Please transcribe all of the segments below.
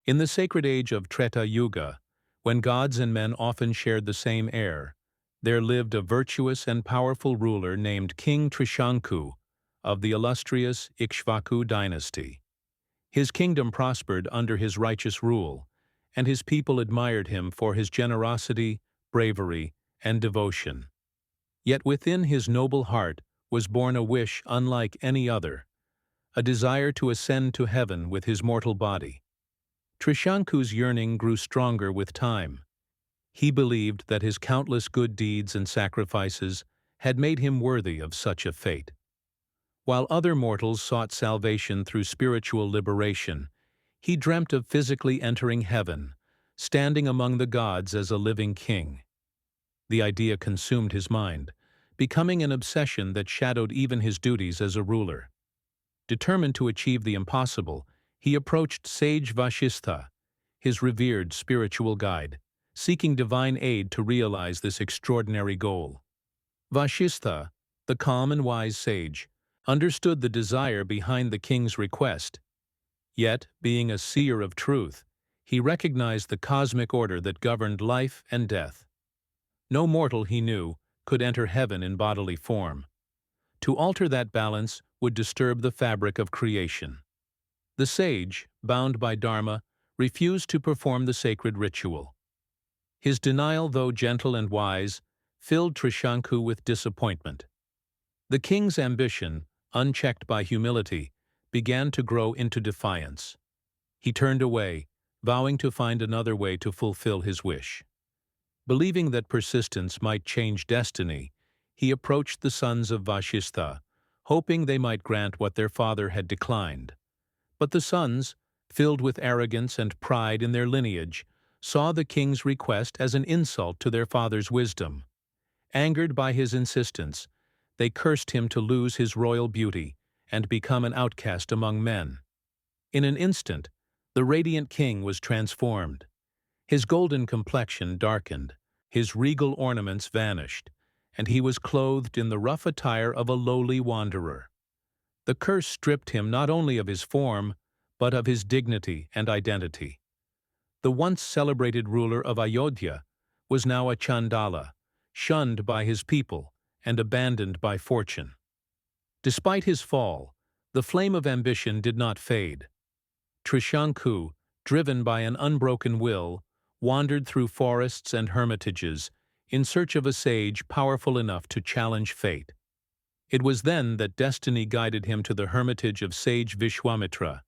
In the sacred age of Treta Yuga, when gods and men often shared the same air, there lived a virtuous and powerful ruler named King Trishanku of the illustrious Ikshvaku dynasty. His kingdom prospered under his righteous rule, and his people admired him for his generosity, bravery, and devotion. Yet within his noble heart was born a wish unlike any other, a desire to ascend to heaven with his mortal body. Trishanku's yearning grew stronger with time. He believed that his countless good deeds and sacrifices had made him worthy of such a fate. While other mortals sought salvation through spiritual liberation, he dreamt of physically entering heaven, standing among the gods as a living king. The idea consumed his mind, becoming an obsession that shadowed even his duties as a ruler. Determined to achieve the impossible, he approached sage Vashistha, his revered spiritual guide, seeking divine aid to realize this extraordinary goal. Vashistha, the calm and wise sage, understood the desire behind the king's request. Yet, being a seer of truth, he recognized the cosmic order that governed life and death. No mortal, he knew, could enter heaven in bodily form. To alter that balance would disturb the fabric of creation. The sage, bound by Dharma, refused to perform the sacred ritual. His denial, though gentle and wise, filled Trishanku with disappointment. The king's ambition, unchecked by humility, began to grow into defiance. He turned away, vowing to find another way to fulfill his wish. Believing that persistence might change destiny, he approached the sons of Vashistha, hoping they might grant what their father had declined. But the sons, filled with arrogance and pride in their lineage, saw the king's request as an insult to their father's wisdom. Angered by his insistence, they cursed him to lose his royal beauty and become an outcast among men. In an instant, the radiant king was transformed. His golden complexion darkened, his regal ornaments vanished, and he was clothed in the rough attire of a lowly wanderer. The curse stripped him not only of his form, but of his dignity and identity. The once celebrated ruler of Ayodhya was now a Chandala, shunned by his people and abandoned by fortune. Despite his fall, the flame of ambition did not fade. Trishanku, driven by an unbroken will, wandered through forests and hermitages in search of a sage powerful enough to challenge fate. It was then that destiny guided him to the hermitage of sage Vishwamitra,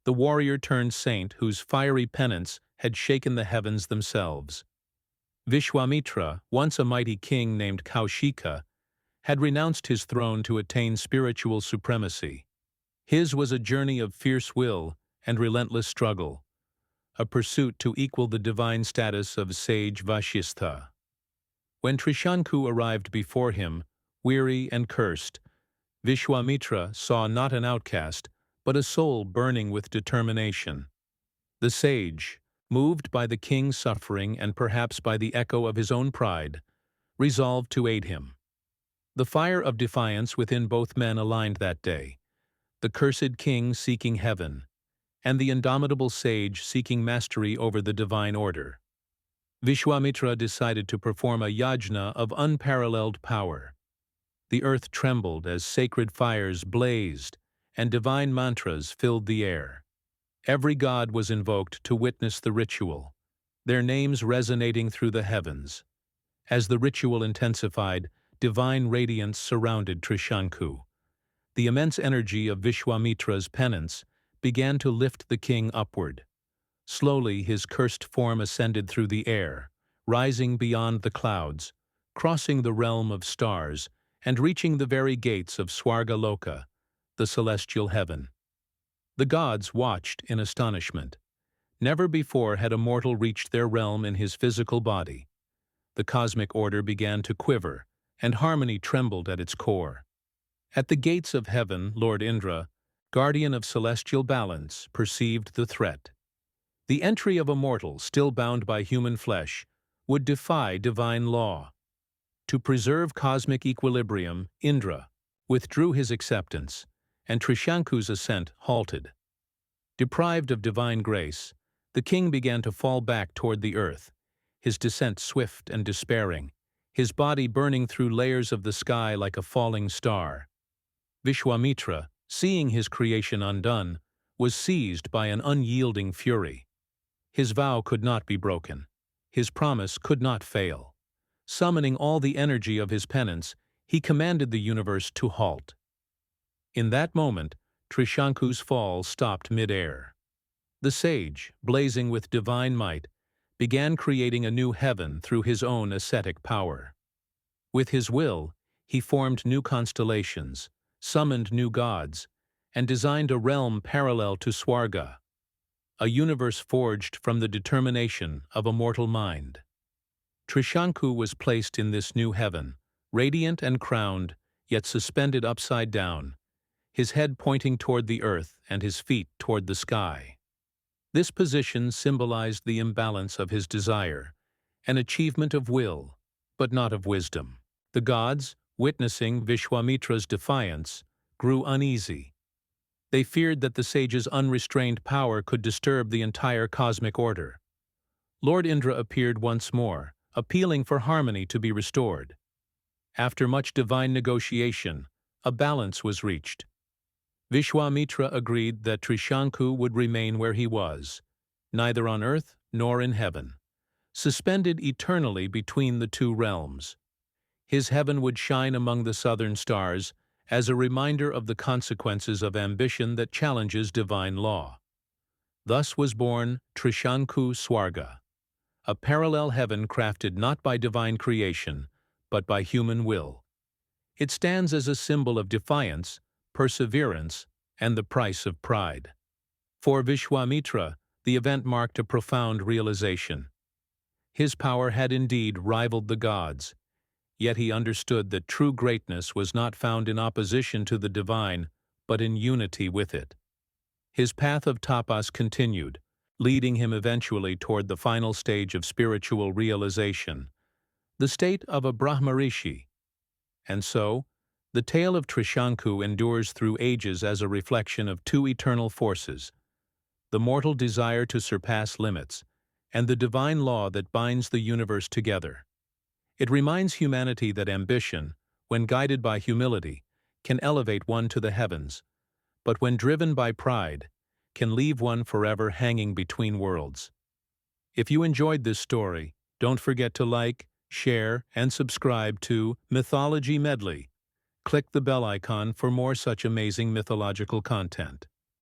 the warrior-turned-saint whose fiery penance had shaken the heavens themselves. Vishwamitra, once a mighty king named Kaushika, had renounced his throne to attain spiritual supremacy. His was a journey of fierce will and relentless struggle, a pursuit to equal the divine status of sage Vashistha. When Trishanku arrived before him, weary and cursed, Vishwamitra saw not an outcast, but a soul burning with determination. The sage, moved by the king's suffering and perhaps by the echo of his own pride, resolved to aid him. The fire of defiance within both men aligned that day, the cursed king seeking heaven, and the indomitable sage seeking mastery over the divine order. Vishwamitra decided to perform a yajna of unparalleled power. The earth trembled as sacred fires blazed and divine mantras filled the air. Every god was invoked to witness the ritual, their names resonating through the heavens. As the ritual intensified, divine radiance surrounded Trishanku. The immense energy of Vishwamitra's penance began to lift the king upward. Slowly his cursed form ascended through the air, rising beyond the clouds, crossing the realm of stars, and reaching the very gates of Swargaloka, the celestial heaven. The gods watched in astonishment. Never before had a mortal reached their realm in his physical body. The cosmic order began to quiver, and harmony trembled at its core. At the gates of heaven, Lord Indra, guardian of celestial balance, perceived the threat. The entry of a mortal still bound by human flesh would defy divine law. To preserve cosmic equilibrium, Indra withdrew his acceptance, and Trishanku's ascent halted. Deprived of divine grace, The king began to fall back toward the earth, his descent swift and despairing, his body burning through layers of the sky like a falling star. Vishwamitra, seeing his creation undone, was seized by an unyielding fury. His vow could not be broken. His promise could not fail. Summoning all the energy of his penance, he commanded the universe to halt. In that moment, Trishanku's fall stopped mid-air. The sage, blazing with divine might, began creating a new heaven through his own ascetic power. With his will, he formed new constellations, summoned new gods, and designed a realm parallel to Swarga, a universe forged from the determination of a mortal mind. Trishanku was placed in this new heaven, radiant and crowned, yet suspended upside down, his head pointing toward the earth and his feet toward the sky. This position symbolized the imbalance of his desire, an achievement of will, but not of wisdom. The gods, witnessing Vishwamitra's defiance, grew uneasy. They feared that the sage's unrestrained power could disturb the entire cosmic order. Lord Indra appeared once more, appealing for harmony to be restored. After much divine negotiation, a balance was reached. Vishwamitra agreed that Trishanku would remain where he was, neither on earth nor in heaven, suspended eternally between the two realms. His heaven would shine among the southern stars as a reminder of the consequences of ambition that challenges divine law. Thus was born Trishanku Swarga, a parallel heaven crafted not by divine creation, but by human will. It stands as a symbol of defiance, perseverance, and the price of pride. For Vishwamitra, the event marked a profound realization. His power had indeed rivaled the gods, yet he understood that true greatness was not found in opposition to the divine, but in unity with it. His path of tapas continued, leading him eventually toward the final stage of spiritual realization, the state of a Brahmarishi. And so, the tale of Trishanku endures through ages as a reflection of two eternal forces, the mortal desire to surpass limits, and the divine law that binds the universe together. It reminds humanity that ambition, when guided by humility, can elevate one to the heavens, but when driven by pride, can leave one forever hanging between worlds. If you enjoyed this story, don't forget to like, share, and subscribe to Mythology Medley. Click the bell icon for more such amazing mythological content.